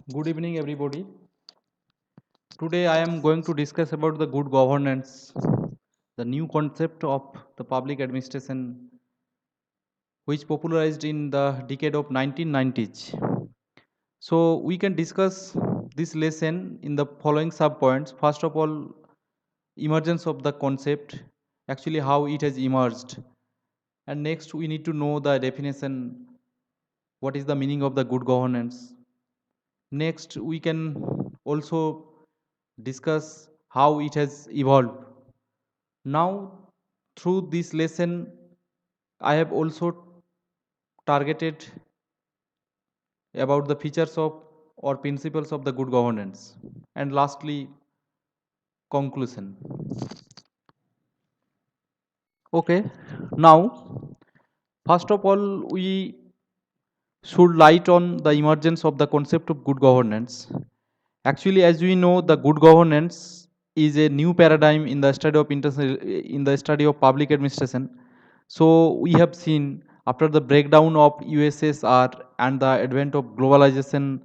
Good evening, everybody. Today I am going to discuss about the good governance, the new concept of the public administration, which popularized in the decade of 1990s. So we can discuss this lesson in the following subpoints. First of all, emergence of the concept, actually how it has emerged, and next we need to know the definition, what is the meaning of the good governance. Next, we can also discuss how it has evolved. Now, through this lesson, I have also targeted about the features of or principles of the good governance. And lastly, conclusion. Okay, now, first of all, we should light on the emergence of the concept of good governance. Actually, as we know, the good governance is a new paradigm in the study of public administration. So we have seen after the breakdown of USSR and the advent of globalization,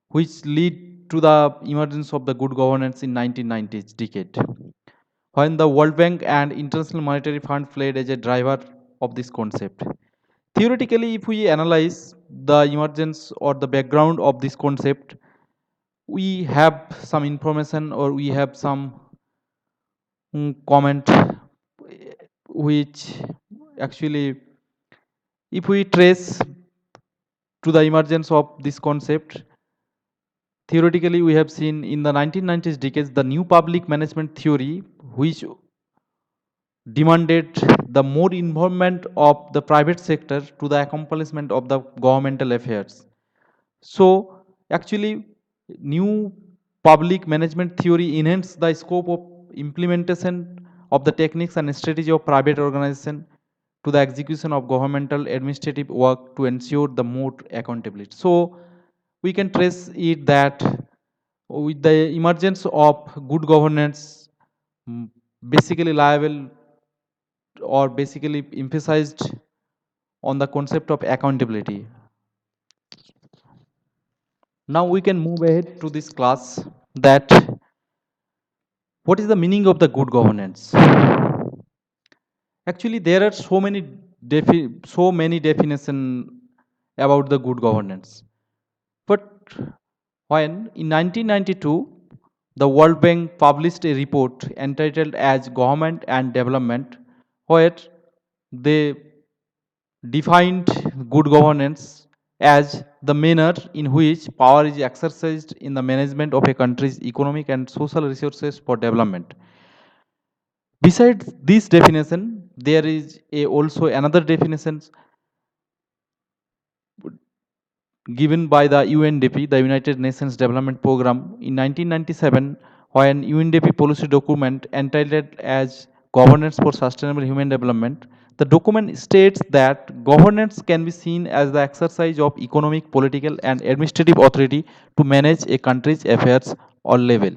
which lead to the emergence of the good governance in 1990s decade, when the World Bank and International Monetary Fund played as a driver of this concept. Theoretically, if we analyze the emergence or the background of this concept, we have some information or we have some comment which actually, if we trace to the emergence of this concept, theoretically we have seen in the 1990s decades the new public management theory, which demanded the more involvement of the private sector to the accomplishment of the governmental affairs. So actually, new public management theory enhances the scope of implementation of the techniques and strategy of private organization to the execution of governmental administrative work to ensure the more accountability. So we can trace it that with the emergence of good governance, mm, basically liable or basically emphasized on the concept of accountability. Now we can move ahead to this class that what is the meaning of the good governance. Actually, there are so many definition about the good governance. But when in 1992 the World Bank published a report entitled as Government and Development, where they defined good governance as the manner in which power is exercised in the management of a country's economic and social resources for development. Besides this definition, there is also another definition given by the UNDP, the United Nations Development Programme, in 1997, when UNDP policy document entitled as Governance for Sustainable Human Development. The document states that governance can be seen as the exercise of economic, political, and administrative authority to manage a country's affairs or level.